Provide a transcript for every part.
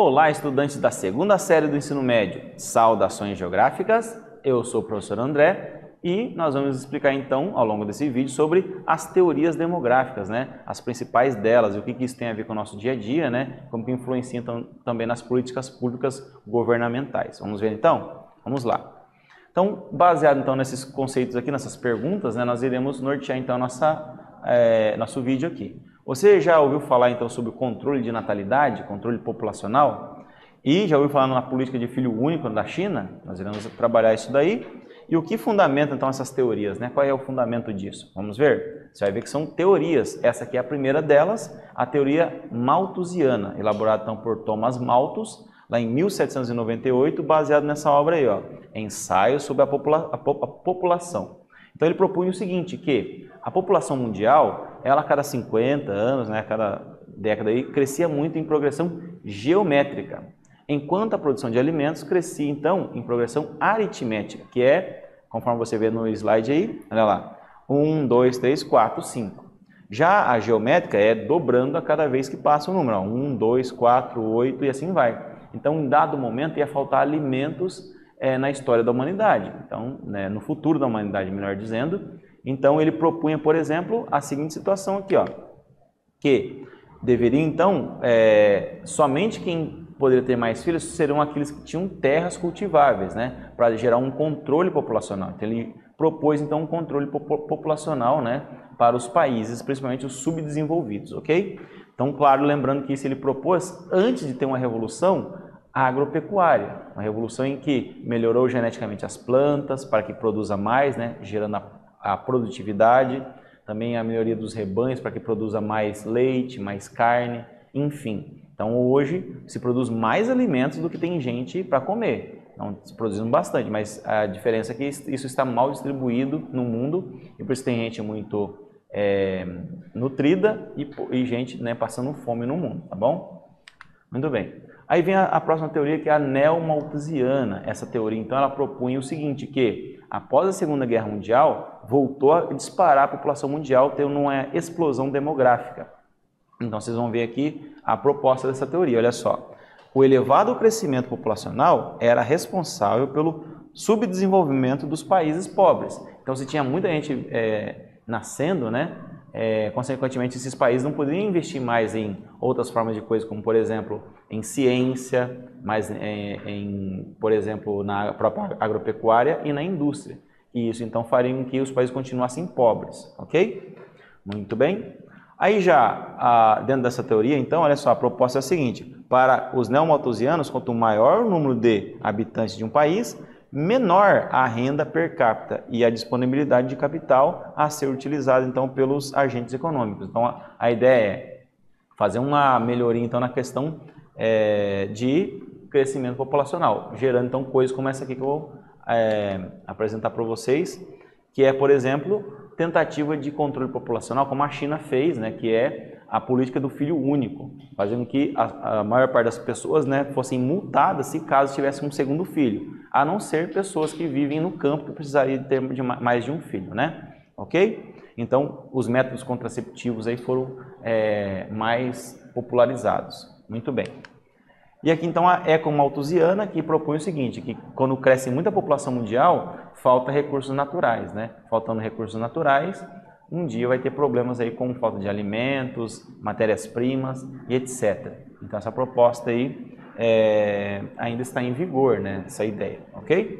Olá, estudantes da segunda série do ensino médio. Saudações geográficas, eu sou o professor André e nós vamos explicar então, ao longo desse vídeo, sobre as teorias demográficas, né? As principais delas e o que isso tem a ver com o nosso dia a dia, né? Como que influencia então, também nas políticas públicas governamentais. Vamos ver então? Vamos lá. Então, baseado então nesses conceitos aqui, nessas perguntas, né, nós iremos nortear então nosso vídeo aqui. Você já ouviu falar então sobre o controle de natalidade, controle populacional? E já ouviu falar na política de filho único da China? Nós iremos trabalhar isso daí. E o que fundamenta então essas teorias, né? Qual é o fundamento disso? Vamos ver? Você vai ver que são teorias. Essa aqui é a primeira delas, a teoria malthusiana, elaborada então por Thomas Malthus, lá em 1798, baseado nessa obra aí, ó, Ensaio sobre a população. Então ele propunha o seguinte, que a população mundial, ela a cada 50 anos, né, a cada década aí, crescia muito em progressão geométrica, enquanto a produção de alimentos crescia então em progressão aritmética, que é, conforme você vê no slide aí, olha lá, 1, 2, 3, 4, 5. Já a geométrica é dobrando a cada vez que passa o número, ó, 1, 2, 4, 8 e assim vai. Então, em dado momento, ia faltar alimentos na história da humanidade, então, né, no futuro da humanidade, melhor dizendo. Então, ele propunha, por exemplo, a seguinte situação aqui, ó, que deveria, então, somente quem poderia ter mais filhos serão aqueles que tinham terras cultiváveis, né, para gerar um controle populacional. Então, ele propôs, então, um controle populacional, né, para os países, principalmente os subdesenvolvidos, ok? Então, claro, lembrando que isso ele propôs antes de ter uma revolução agropecuária, uma revolução em que melhorou geneticamente as plantas para que produza mais, né, gerando a produtividade, também a melhoria dos rebanhos para que produza mais leite, mais carne, enfim. Então, hoje se produz mais alimentos do que tem gente para comer. Então, se produzindo bastante, mas a diferença é que isso está mal distribuído no mundo e por isso tem gente muito nutrida e gente, né, passando fome no mundo, tá bom? Muito bem. Aí vem a próxima teoria, que é a neomalthusiana. Essa teoria, então, ela propunha o seguinte, que após a Segunda Guerra Mundial, voltou a disparar a população mundial, tendo uma explosão demográfica. Então, vocês vão ver aqui a proposta dessa teoria, olha só. O elevado crescimento populacional era responsável pelo subdesenvolvimento dos países pobres. Então, se tinha muita gente nascendo, né? Consequentemente, esses países não poderiam investir mais em outras formas de coisa, como, por exemplo, em ciência, mas por exemplo, na própria agropecuária e na indústria. E isso, então, faria com que os países continuassem pobres, ok? Muito bem. Aí já, dentro dessa teoria, então, olha só, a proposta é a seguinte, para os neomalthusianos, quanto maior o número de habitantes de um país, menor a renda per capita e a disponibilidade de capital a ser utilizada então pelos agentes econômicos. Então a ideia é fazer uma melhoria então na questão de crescimento populacional, gerando então coisas como essa aqui que eu vou apresentar para vocês, que é, por exemplo, tentativa de controle populacional, como a China fez, né, que é a política do filho único, fazendo que a maior parte das pessoas, né, fossem multadas se caso tivesse um segundo filho, a não ser pessoas que vivem no campo que precisariam ter mais de um filho, né? Ok? Então, os métodos contraceptivos aí foram mais popularizados. Muito bem. E aqui então a ecomalthusiana, que propõe o seguinte, que quando cresce muita população mundial, falta recursos naturais, né? Faltando recursos naturais, um dia vai ter problemas aí com falta de alimentos, matérias-primas e etc. Então essa proposta aí ainda está em vigor, né? Essa ideia, ok?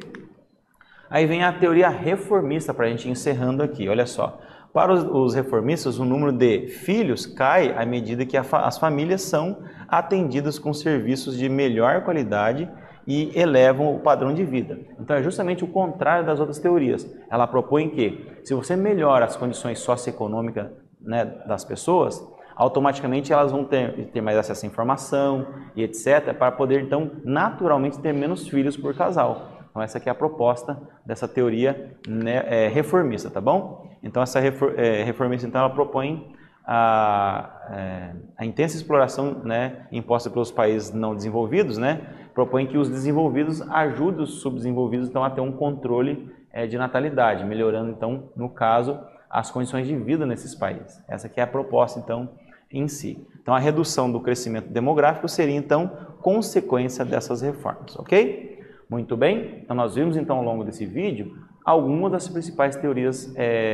Aí vem a teoria reformista para a gente ir encerrando aqui, olha só. Para os reformistas, o número de filhos cai à medida que as famílias são atendidas com serviços de melhor qualidade e elevam o padrão de vida. Então é justamente o contrário das outras teorias. Ela propõe que, se você melhora as condições socioeconômicas, né, das pessoas, automaticamente elas vão ter mais acesso à informação e etc, para poder então naturalmente ter menos filhos por casal. Então essa aqui é a proposta dessa teoria, né, reformista, tá bom? Então essa reformista então ela propõe a intensa exploração, né, imposta pelos países não desenvolvidos, né, propõe que os desenvolvidos ajudem os subdesenvolvidos então a ter um controle de natalidade, melhorando então, no caso, as condições de vida nesses países. Essa aqui é a proposta então em si. Então a redução do crescimento demográfico seria então consequência dessas reformas, ok? Muito bem, então nós vimos então ao longo desse vídeo algumas das principais teorias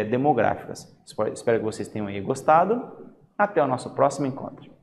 demográficas. Espero que vocês tenham aí gostado. Até o nosso próximo encontro.